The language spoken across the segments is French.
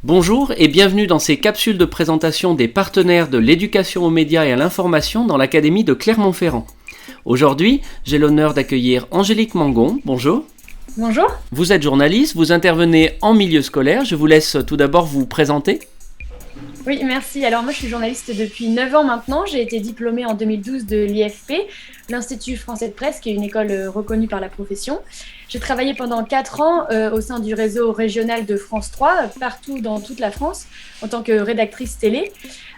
Bonjour et bienvenue dans ces capsules de présentation des partenaires de l'éducation aux médias et à l'information dans l'Académie de Clermont-Ferrand. Aujourd'hui, j'ai l'honneur d'accueillir Angélique Mangon. Bonjour. Bonjour. Vous êtes journaliste, vous intervenez en milieu scolaire. Je vous laisse tout d'abord vous présenter. Oui, merci. Alors moi, je suis journaliste depuis 9 ans maintenant. J'ai été diplômée en 2012 de l'IFP, l'Institut français de presse, qui est une école reconnue par la profession. J'ai travaillé pendant 4 ans au sein du réseau régional de France 3, partout dans toute la France, en tant que rédactrice télé,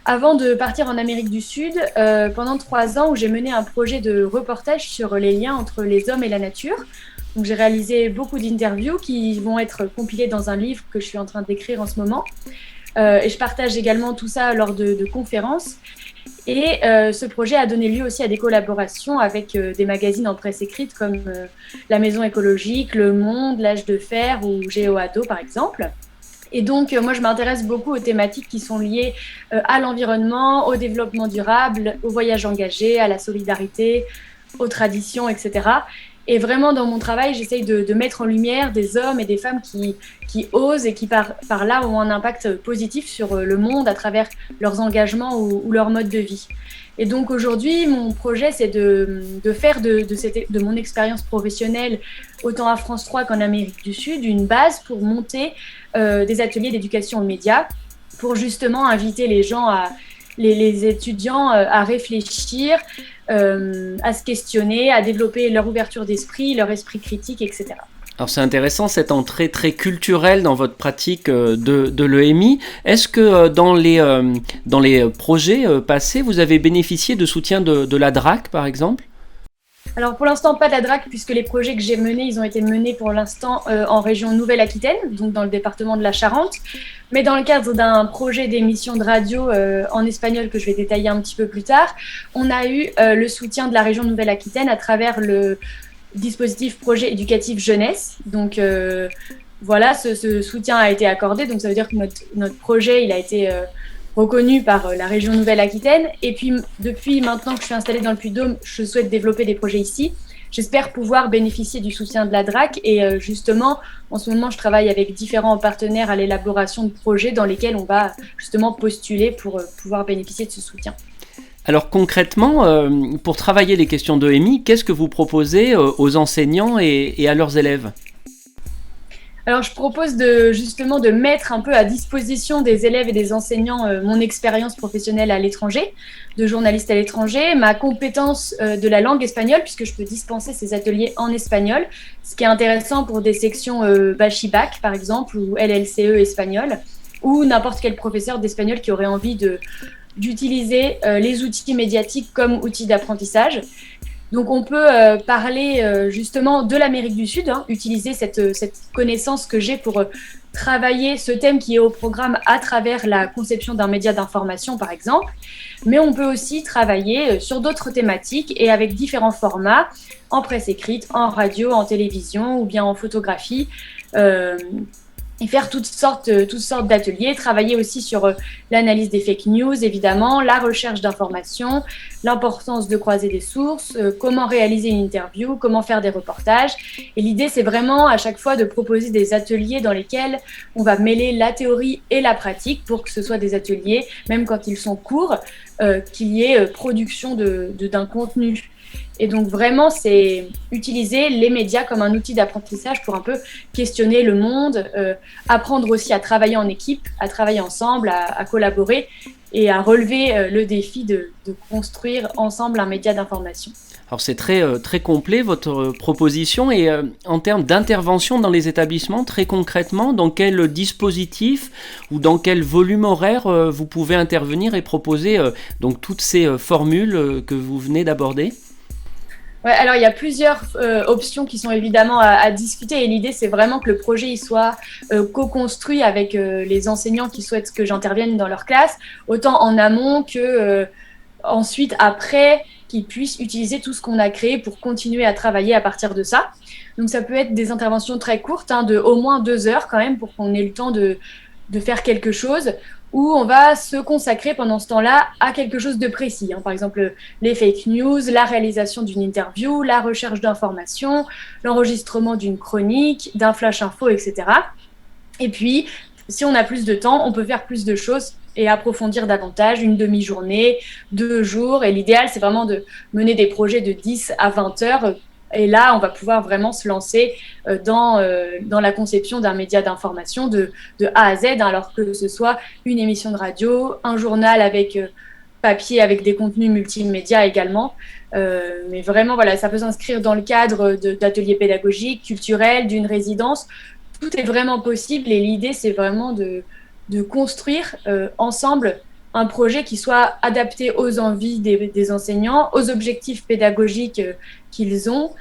avant de partir en Amérique du Sud pendant 3 ans où j'ai mené un projet de reportage sur les liens entre les hommes et la nature. Donc, j'ai réalisé beaucoup d'interviews qui vont être compilées dans un livre que je suis en train d'écrire en ce moment. Et je partage également tout ça lors de conférences. Et ce projet a donné lieu aussi à des collaborations avec des magazines en presse écrite comme La Maison écologique, Le Monde, L'Âge de Fer ou GeoAdo par exemple. Et donc, moi, je m'intéresse beaucoup aux thématiques qui sont liées à l'environnement, au développement durable, au voyage engagé, à la solidarité, aux traditions, etc. Et vraiment, dans mon travail, j'essaye de mettre en lumière des hommes et des femmes qui osent et qui, par là, ont un impact positif sur le monde à travers leurs engagements ou leur mode de vie. Et donc, aujourd'hui, mon projet, c'est de faire de mon expérience professionnelle, autant à France 3 qu'en Amérique du Sud, une base pour monter des ateliers d'éducation aux médias, pour justement inviter les gens les étudiants à réfléchir, à se questionner, à développer leur ouverture d'esprit, leur esprit critique, etc. Alors c'est intéressant cette entrée très culturelle dans votre pratique de l'EMI. Est-ce que dans les projets passés, vous avez bénéficié de soutien de la DRAC par exemple ? Alors pour l'instant pas de la DRAC puisque les projets que j'ai menés, ils ont été menés pour l'instant en région Nouvelle-Aquitaine, donc dans le département de la Charente. Mais dans le cadre d'un projet d'émission de radio en espagnol que je vais détailler un petit peu plus tard, on a eu le soutien de la région Nouvelle-Aquitaine à travers le dispositif projet éducatif jeunesse. Donc voilà, ce soutien a été accordé, donc ça veut dire que notre projet il a été reconnu par la région Nouvelle-Aquitaine. Et puis, depuis maintenant que je suis installée dans le Puy-de-Dôme, je souhaite développer des projets ici. J'espère pouvoir bénéficier du soutien de la DRAC. Et justement, en ce moment, je travaille avec différents partenaires à l'élaboration de projets dans lesquels on va justement postuler pour pouvoir bénéficier de ce soutien. Alors concrètement, pour travailler les questions d'EMI, qu'est-ce que vous proposez aux enseignants et à leurs élèves ? Alors, je propose justement de mettre un peu à disposition des élèves et des enseignants mon expérience professionnelle à l'étranger, de journaliste à l'étranger, ma compétence de la langue espagnole, puisque je peux dispenser ces ateliers en espagnol, ce qui est intéressant pour des sections Bachibac, par exemple, ou LLCE espagnol, ou n'importe quel professeur d'espagnol qui aurait envie d'utiliser les outils médiatiques comme outils d'apprentissage. Donc on peut parler justement de l'Amérique du Sud, utiliser cette connaissance que j'ai pour travailler ce thème qui est au programme à travers la conception d'un média d'information par exemple, mais on peut aussi travailler sur d'autres thématiques et avec différents formats, en presse écrite, en radio, en télévision ou bien en photographie. Et faire toutes sortes d'ateliers, travailler aussi sur l'analyse des fake news, évidemment, la recherche d'informations, l'importance de croiser des sources, comment réaliser une interview, comment faire des reportages. Et l'idée, c'est vraiment à chaque fois de proposer des ateliers dans lesquels on va mêler la théorie et la pratique pour que ce soit des ateliers, même quand ils sont courts, qu'il y ait production d'un contenu. Et donc vraiment, c'est utiliser les médias comme un outil d'apprentissage pour un peu questionner le monde, apprendre aussi à travailler en équipe, à travailler ensemble, à collaborer et à relever le défi de construire ensemble un média d'information. Alors c'est très complet votre proposition et en termes d'intervention dans les établissements, très concrètement, dans quel dispositif ou dans quel volume horaire vous pouvez intervenir et proposer donc toutes ces formules que vous venez d'aborder ? Ouais, alors il y a plusieurs options qui sont évidemment à discuter et l'idée c'est vraiment que le projet il soit co-construit avec les enseignants qui souhaitent que j'intervienne dans leur classe, autant en amont que ensuite après qu'ils puissent utiliser tout ce qu'on a créé pour continuer à travailler à partir de ça. Donc ça peut être des interventions très courtes, de au moins 2 heures quand même pour qu'on ait le temps de faire quelque chose, où on va se consacrer pendant ce temps-là à quelque chose de précis. Par exemple, les fake news, la réalisation d'une interview, la recherche d'informations, l'enregistrement d'une chronique, d'un flash info, etc. Et puis, Si on a plus de temps, on peut faire plus de choses et approfondir davantage, une demi-journée, 2 jours. Et l'idéal, c'est vraiment de mener des projets de 10 à 20 heures. Et là, on va pouvoir vraiment se lancer dans la conception d'un média d'information de A à Z, hein, alors que ce soit une émission de radio, un journal avec papier, avec des contenus multimédia également. Mais vraiment, voilà, ça peut s'inscrire dans le cadre d'ateliers pédagogiques, culturels, d'une résidence. Tout est vraiment possible et l'idée, c'est vraiment de construire ensemble un projet qui soit adapté aux envies des enseignants, aux objectifs pédagogiques qu'ils ont,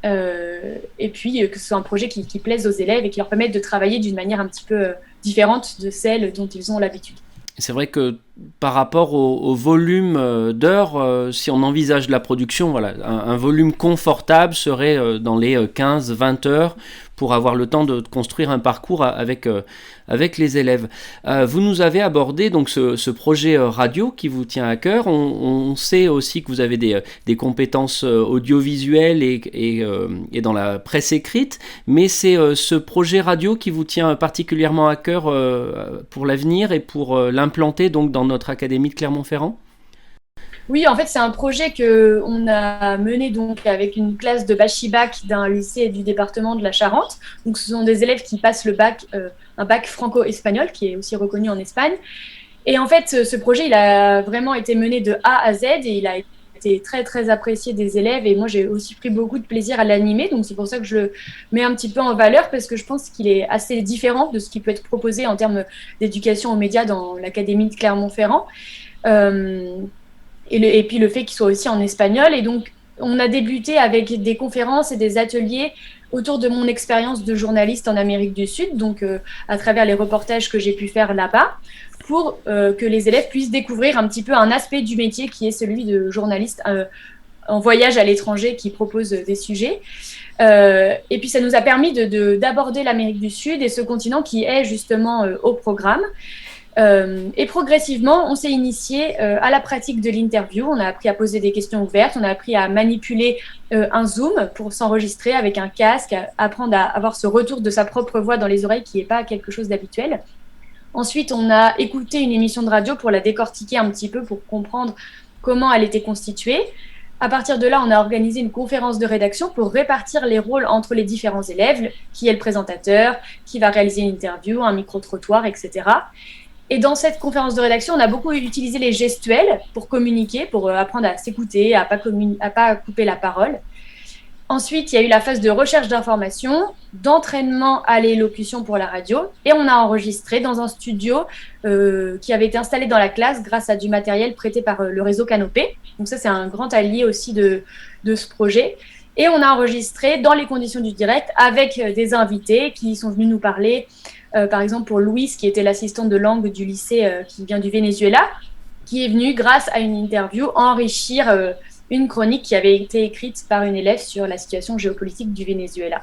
et puis que ce soit un projet qui plaise aux élèves et qui leur permette de travailler d'une manière un petit peu différente de celle dont ils ont l'habitude. C'est vrai que par rapport au volume d'heures, si on envisage la production, voilà, un volume confortable serait dans les 15-20 heures pour avoir le temps de construire un parcours avec les élèves. Vous nous avez abordé donc ce projet radio qui vous tient à cœur. On sait aussi que vous avez des compétences audiovisuelles et dans la presse écrite, mais c'est ce projet radio qui vous tient particulièrement à cœur pour l'avenir et pour l'implanter donc dans notre académie de Clermont-Ferrand ? Oui, en fait, c'est un projet qu'on a mené donc avec une classe de Bachibac d'un lycée du département de la Charente. Donc, ce sont des élèves qui passent le bac, un bac franco-espagnol qui est aussi reconnu en Espagne. Et en fait, ce projet, il a vraiment été mené de A à Z et il a été très, très apprécié des élèves. Et moi, j'ai aussi pris beaucoup de plaisir à l'animer. Donc, c'est pour ça que je le mets un petit peu en valeur parce que je pense qu'il est assez différent de ce qui peut être proposé en termes d'éducation aux médias dans l'académie de Clermont-Ferrand. Et puis le fait qu'il soit aussi en espagnol. Et donc, on a débuté avec des conférences et des ateliers autour de mon expérience de journaliste en Amérique du Sud, donc à travers les reportages que j'ai pu faire là-bas, pour que les élèves puissent découvrir un petit peu un aspect du métier qui est celui de journaliste en voyage à l'étranger qui propose des sujets. Et puis, ça nous a permis d'aborder l'Amérique du Sud et ce continent qui est justement au programme. Et progressivement, on s'est initié à la pratique de l'interview. On a appris à poser des questions ouvertes, on a appris à manipuler un Zoom pour s'enregistrer avec un casque, à apprendre à avoir ce retour de sa propre voix dans les oreilles qui n'est pas quelque chose d'habituel. Ensuite, on a écouté une émission de radio pour la décortiquer un petit peu, pour comprendre comment elle était constituée. À partir de là, on a organisé une conférence de rédaction pour répartir les rôles entre les différents élèves, qui est le présentateur, qui va réaliser une interview, un micro-trottoir, etc. Et dans cette conférence de rédaction, on a beaucoup utilisé les gestuels pour communiquer, pour apprendre à s'écouter, à pas couper la parole. Ensuite, il y a eu la phase de recherche d'informations, d'entraînement à l'élocution pour la radio, et on a enregistré dans un studio qui avait été installé dans la classe grâce à du matériel prêté par le réseau Canopé. Donc ça, c'est un grand allié aussi de ce projet. Et on a enregistré dans les conditions du direct avec des invités qui sont venus nous parler. Par exemple, pour Louise, qui était l'assistante de langue du lycée qui vient du Venezuela, qui est venue, grâce à une interview, enrichir une chronique qui avait été écrite par une élève sur la situation géopolitique du Venezuela.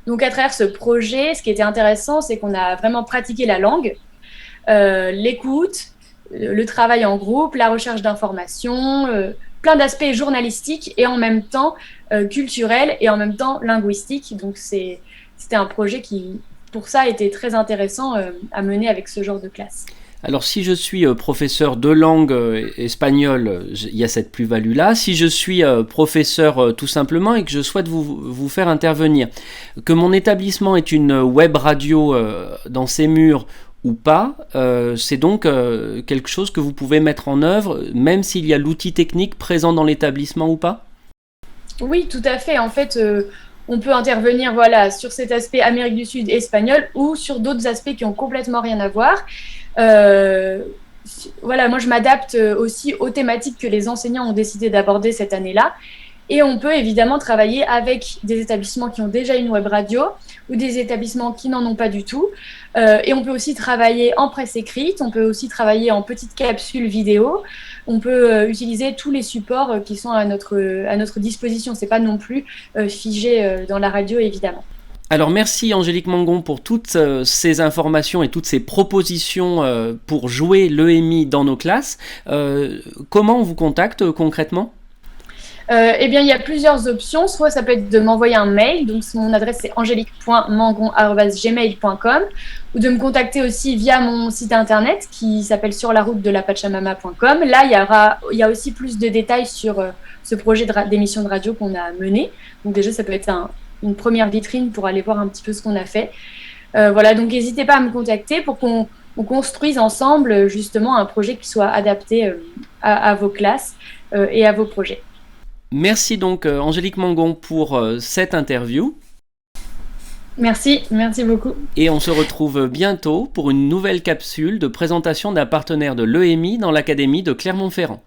Donc, à travers ce projet, ce qui était intéressant, c'est qu'on a vraiment pratiqué la langue, l'écoute, le travail en groupe, la recherche d'informations, plein d'aspects journalistiques et en même temps culturels et en même temps linguistiques. Donc, c'était un projet qui, pour ça, était très intéressant à mener avec ce genre de classe. Alors, si je suis professeur de langue espagnole, il y a cette plus-value-là. Si je suis professeur tout simplement et que je souhaite vous faire intervenir, que mon établissement est une web radio dans ses murs ou pas, c'est donc quelque chose que vous pouvez mettre en œuvre, même s'il y a l'outil technique présent dans l'établissement ou pas ? Oui, tout à fait. En fait, on peut intervenir sur cet aspect Amérique du Sud espagnol ou sur d'autres aspects qui n'ont complètement rien à voir. Moi, je m'adapte aussi aux thématiques que les enseignants ont décidé d'aborder cette année-là. Et on peut évidemment travailler avec des établissements qui ont déjà une web radio ou des établissements qui n'en ont pas du tout. Et on peut aussi travailler en presse écrite, on peut aussi travailler en petites capsules vidéo. On peut utiliser tous les supports qui sont à notre disposition. Ce n'est pas non plus figé dans la radio, évidemment. Alors merci Angélique Mangon pour toutes ces informations et toutes ces propositions pour jouer l'EMI dans nos classes. Comment on vous contacte concrètement ? Eh bien, il y a plusieurs options. Soit ça peut être de m'envoyer un mail. Donc, mon adresse, c'est angélique.mangon@gmail.com, ou de me contacter aussi via mon site internet qui s'appelle surlaroutedelapachamama.com. Là, il y a aussi plus de détails sur ce projet d'émission de radio qu'on a mené. Donc, déjà, ça peut être une première vitrine pour aller voir un petit peu ce qu'on a fait. Voilà, donc n'hésitez pas à me contacter pour qu'on construise ensemble justement un projet qui soit adapté à vos classes et à vos projets. Merci donc Angélique Mangon pour cette interview. Merci beaucoup. Et on se retrouve bientôt pour une nouvelle capsule de présentation d'un partenaire de l'EMI dans l'Académie de Clermont-Ferrand.